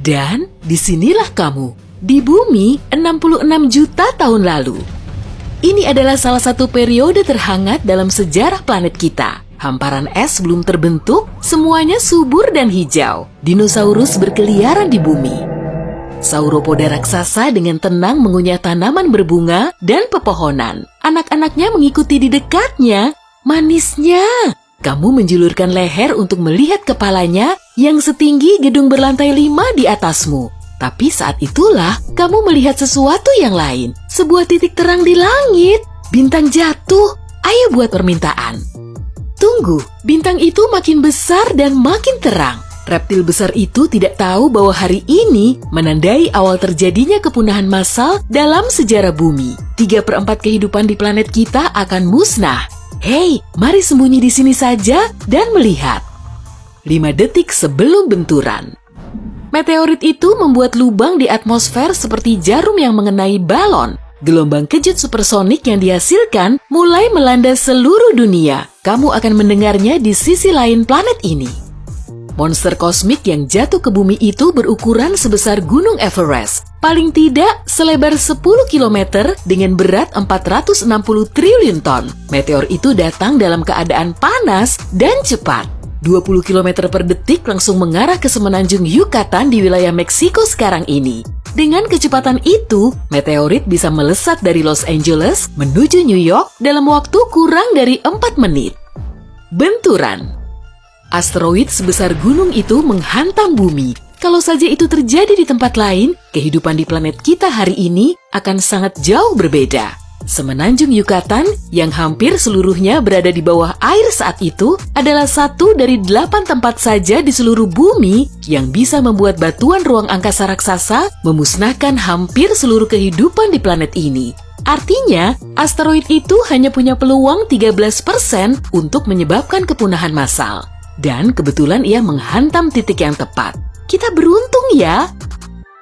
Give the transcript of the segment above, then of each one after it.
Dan disinilah kamu, di bumi 66 juta tahun lalu. Ini adalah salah satu periode terhangat dalam sejarah planet kita. Hamparan es belum terbentuk, semuanya subur dan hijau. Dinosaurus berkeliaran di bumi. Sauropoda raksasa dengan tenang mengunyah tanaman berbunga dan pepohonan. Anak-anaknya mengikuti di dekatnya. Manisnya! Kamu menjulurkan leher untuk melihat kepalanya yang setinggi gedung berlantai 5 di atasmu. Tapi saat itulah kamu melihat sesuatu yang lain. Sebuah titik terang di langit. Bintang jatuh. Ayo buat permintaan. Tunggu, bintang itu makin besar dan makin terang. Reptil besar itu tidak tahu bahwa hari ini menandai awal terjadinya kepunahan massal dalam sejarah bumi. 3/4 kehidupan di planet kita akan musnah. Hei, mari sembunyi di sini saja dan melihat. 5 detik sebelum benturan. Meteorit itu membuat lubang di atmosfer seperti jarum yang mengenai balon. Gelombang kejut supersonik yang dihasilkan mulai melanda seluruh dunia. Kamu akan mendengarnya di sisi lain planet ini. Monster kosmik yang jatuh ke bumi itu berukuran sebesar Gunung Everest. Paling tidak selebar 10 km dengan berat 460 triliun ton. Meteor itu datang dalam keadaan panas dan cepat. 20 km per detik langsung mengarah ke semenanjung Yucatan di wilayah Meksiko sekarang ini. Dengan kecepatan itu, meteorit bisa melesat dari Los Angeles menuju New York dalam waktu kurang dari 4 menit. Benturan. Asteroid sebesar gunung itu menghantam bumi. Kalau saja itu terjadi di tempat lain, kehidupan di planet kita hari ini akan sangat jauh berbeda. Semenanjung Yucatan yang hampir seluruhnya berada di bawah air saat itu adalah satu dari 8 tempat saja di seluruh bumi yang bisa membuat batuan ruang angkasa raksasa memusnahkan hampir seluruh kehidupan di planet ini. Artinya, asteroid itu hanya punya peluang 13% untuk menyebabkan kepunahan massal. Dan kebetulan ia menghantam titik yang tepat. Kita beruntung ya!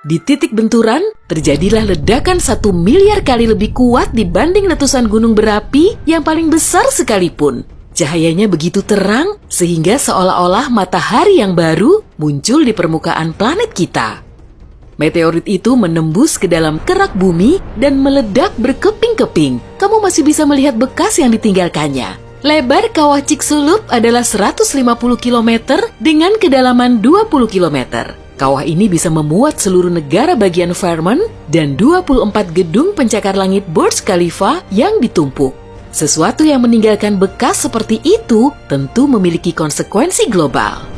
Di titik benturan, terjadilah ledakan 1 miliar kali lebih kuat dibanding letusan gunung berapi yang paling besar sekalipun. Cahayanya begitu terang, sehingga seolah-olah matahari yang baru muncul di permukaan planet kita. Meteorit itu menembus ke dalam kerak bumi dan meledak berkeping-keping. Kamu masih bisa melihat bekas yang ditinggalkannya. Lebar kawah Chicxulub adalah 150 km dengan kedalaman 20 km. Kawah ini bisa memuat seluruh negara bagian Vermont dan 24 gedung pencakar langit Burj Khalifa yang ditumpuk. Sesuatu yang meninggalkan bekas seperti itu tentu memiliki konsekuensi global.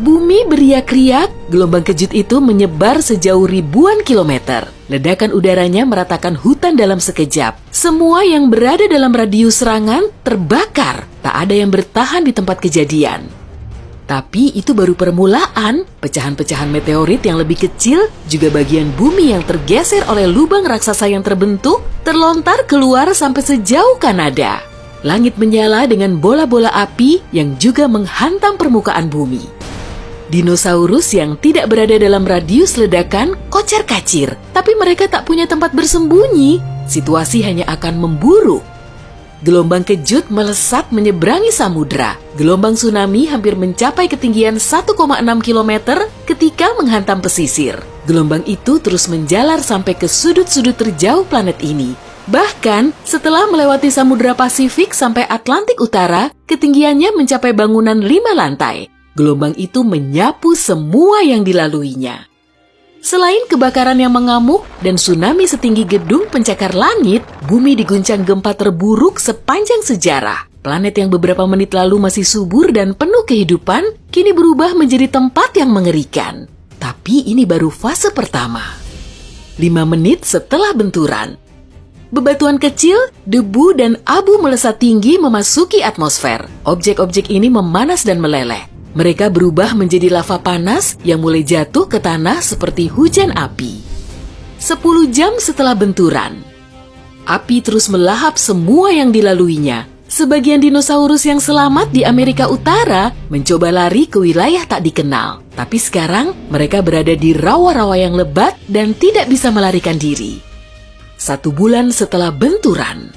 Bumi beriak-riak, gelombang kejut itu menyebar sejauh ribuan kilometer. Ledakan udaranya meratakan hutan dalam sekejap. Semua yang berada dalam radius serangan terbakar. Tak ada yang bertahan di tempat kejadian. Tapi itu baru permulaan. Pecahan-pecahan meteorit yang lebih kecil, juga bagian bumi yang tergeser oleh lubang raksasa yang terbentuk, terlontar keluar sampai sejauh Kanada. Langit menyala dengan bola-bola api yang juga menghantam permukaan bumi. Dinosaurus yang tidak berada dalam radius ledakan kocar-kacir, tapi mereka tak punya tempat bersembunyi. Situasi hanya akan memburuk. Gelombang kejut melesat menyeberangi samudra. Gelombang tsunami hampir mencapai ketinggian 1,6 km ketika menghantam pesisir. Gelombang itu terus menjalar sampai ke sudut-sudut terjauh planet ini. Bahkan, setelah melewati Samudra Pasifik sampai Atlantik Utara, ketinggiannya mencapai bangunan 5 lantai. Gelombang itu menyapu semua yang dilaluinya. Selain kebakaran yang mengamuk dan tsunami setinggi gedung pencakar langit, bumi diguncang gempa terburuk sepanjang sejarah. Planet yang beberapa menit lalu masih subur dan penuh kehidupan, kini berubah menjadi tempat yang mengerikan. Tapi ini baru fase pertama. 5 menit setelah benturan, bebatuan kecil, debu, dan abu melesat tinggi memasuki atmosfer. Objek-objek ini memanas dan meleleh. Mereka berubah menjadi lava panas yang mulai jatuh ke tanah seperti hujan api. 10 jam setelah benturan, api terus melahap semua yang dilaluinya. Sebagian dinosaurus yang selamat di Amerika Utara mencoba lari ke wilayah tak dikenal. Tapi sekarang mereka berada di rawa-rawa yang lebat dan tidak bisa melarikan diri. 1 bulan setelah benturan,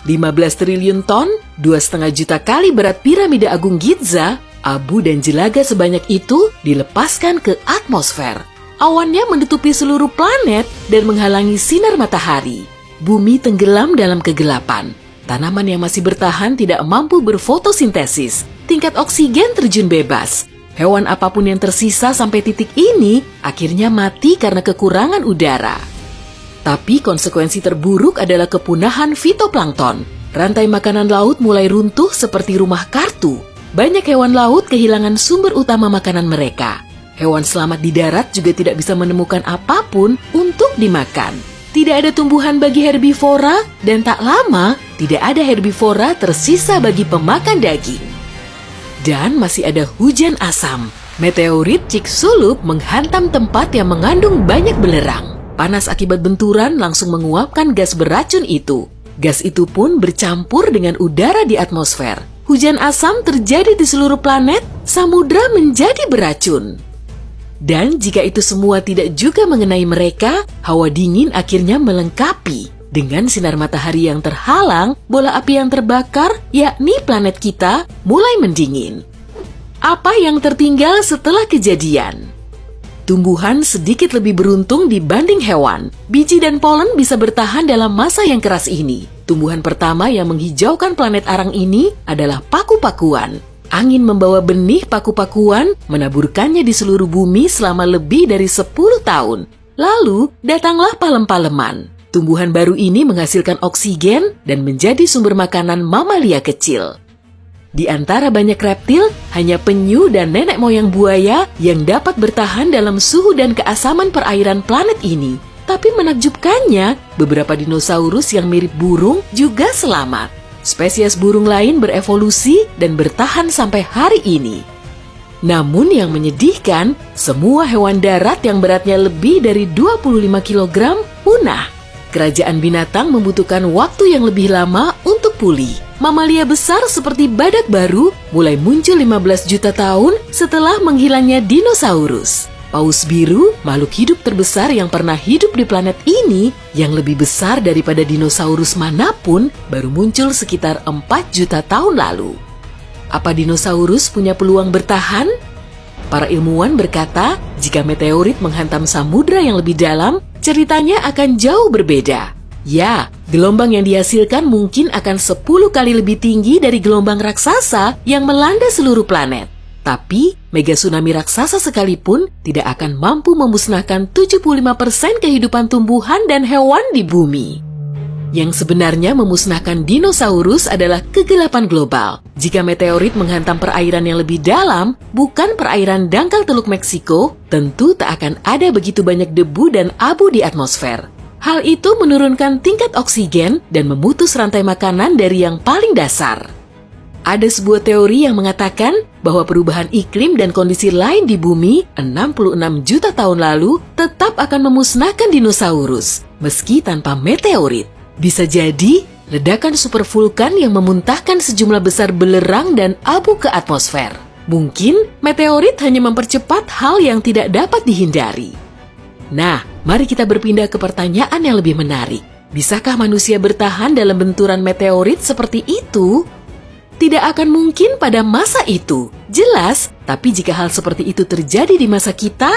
15 triliun ton, 2,5 juta kali berat piramida Agung Giza, abu dan jelaga sebanyak itu dilepaskan ke atmosfer. Awannya menutupi seluruh planet dan menghalangi sinar matahari. Bumi tenggelam dalam kegelapan. Tanaman yang masih bertahan tidak mampu berfotosintesis. Tingkat oksigen terjun bebas. Hewan apapun yang tersisa sampai titik ini akhirnya mati karena kekurangan udara. Tapi konsekuensi terburuk adalah kepunahan fitoplankton. Rantai makanan laut mulai runtuh seperti rumah kartu. Banyak hewan laut kehilangan sumber utama makanan mereka. Hewan selamat di darat juga tidak bisa menemukan apapun untuk dimakan. Tidak ada tumbuhan bagi herbivora dan tak lama tidak ada herbivora tersisa bagi pemakan daging. Dan masih ada hujan asam. Meteorit Chicxulub menghantam tempat yang mengandung banyak belerang. Panas akibat benturan langsung menguapkan gas beracun itu. Gas itu pun bercampur dengan udara di atmosfer. Hujan asam terjadi di seluruh planet, samudra menjadi beracun. Dan jika itu semua tidak juga mengenai mereka, hawa dingin akhirnya melengkapi. Dengan sinar matahari yang terhalang, bola api yang terbakar, yakni planet kita, mulai mendingin. Apa yang tertinggal setelah kejadian? Tumbuhan sedikit lebih beruntung dibanding hewan. Biji dan polen bisa bertahan dalam masa yang keras ini. Tumbuhan pertama yang menghijaukan planet arang ini adalah paku-pakuan. Angin membawa benih paku-pakuan, menaburkannya di seluruh bumi selama lebih dari 10 tahun. Lalu, datanglah palem-paleman. Tumbuhan baru ini menghasilkan oksigen dan menjadi sumber makanan mamalia kecil. Di antara banyak reptil, hanya penyu dan nenek moyang buaya yang dapat bertahan dalam suhu dan keasaman perairan planet ini. Tapi menakjubkannya, beberapa dinosaurus yang mirip burung juga selamat. Spesies burung lain berevolusi dan bertahan sampai hari ini. Namun yang menyedihkan, semua hewan darat yang beratnya lebih dari 25 kg punah. Kerajaan binatang membutuhkan waktu yang lebih lama untuk pulih. Mamalia besar seperti badak baru mulai muncul 15 juta tahun setelah menghilangnya dinosaurus. Paus biru, makhluk hidup terbesar yang pernah hidup di planet ini, yang lebih besar daripada dinosaurus manapun, baru muncul sekitar 4 juta tahun lalu. Apa dinosaurus punya peluang bertahan? Para ilmuwan berkata, jika meteorit menghantam samudra yang lebih dalam, ceritanya akan jauh berbeda. Ya, gelombang yang dihasilkan mungkin akan 10 kali lebih tinggi dari gelombang raksasa yang melanda seluruh planet. Tapi, mega tsunami raksasa sekalipun tidak akan mampu memusnahkan 75% kehidupan tumbuhan dan hewan di bumi. Yang sebenarnya memusnahkan dinosaurus adalah kegelapan global. Jika meteorit menghantam perairan yang lebih dalam, bukan perairan dangkal Teluk Meksiko, tentu tak akan ada begitu banyak debu dan abu di atmosfer. Hal itu menurunkan tingkat oksigen dan memutus rantai makanan dari yang paling dasar. Ada sebuah teori yang mengatakan bahwa perubahan iklim dan kondisi lain di bumi 66 juta tahun lalu tetap akan memusnahkan dinosaurus, meski tanpa meteorit. Bisa jadi, ledakan supervulkan yang memuntahkan sejumlah besar belerang dan abu ke atmosfer. Mungkin meteorit hanya mempercepat hal yang tidak dapat dihindari. Nah, mari kita berpindah ke pertanyaan yang lebih menarik. Bisakah manusia bertahan dalam benturan meteorit seperti itu? Tidak akan mungkin pada masa itu, jelas. Tapi jika hal seperti itu terjadi di masa kita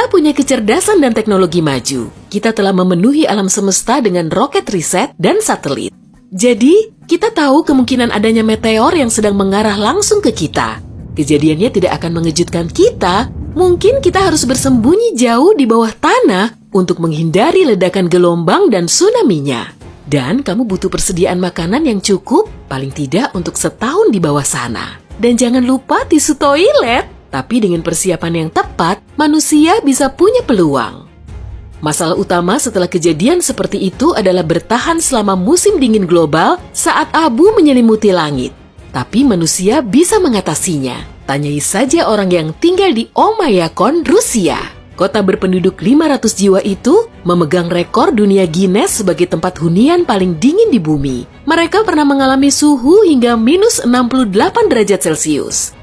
punya kecerdasan dan teknologi maju. Kita telah memenuhi alam semesta dengan roket riset dan satelit. Jadi, kita tahu kemungkinan adanya meteor yang sedang mengarah langsung ke kita. Kejadiannya tidak akan mengejutkan kita. Mungkin kita harus bersembunyi jauh di bawah tanah untuk menghindari ledakan gelombang dan tsunami-nya. Dan kamu butuh persediaan makanan yang cukup, paling tidak untuk setahun di bawah sana. Dan jangan lupa tisu toilet. Tapi dengan persiapan yang tepat, manusia bisa punya peluang. Masalah utama setelah kejadian seperti itu adalah bertahan selama musim dingin global saat abu menyelimuti langit. Tapi manusia bisa mengatasinya. Tanyai saja orang yang tinggal di Omayakon, Rusia. Kota berpenduduk 500 jiwa itu memegang rekor dunia Guinness sebagai tempat hunian paling dingin di bumi. Mereka pernah mengalami suhu hingga minus 68 derajat Celcius.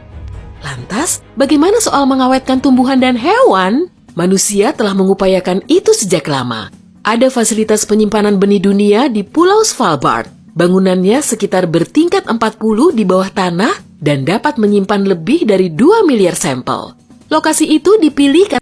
Lantas, bagaimana soal mengawetkan tumbuhan dan hewan? Manusia telah mengupayakan itu sejak lama. Ada fasilitas penyimpanan benih dunia di Pulau Svalbard. Bangunannya sekitar bertingkat 40 di bawah tanah dan dapat menyimpan lebih dari 2 miliar sampel. Lokasi itu dipilih karena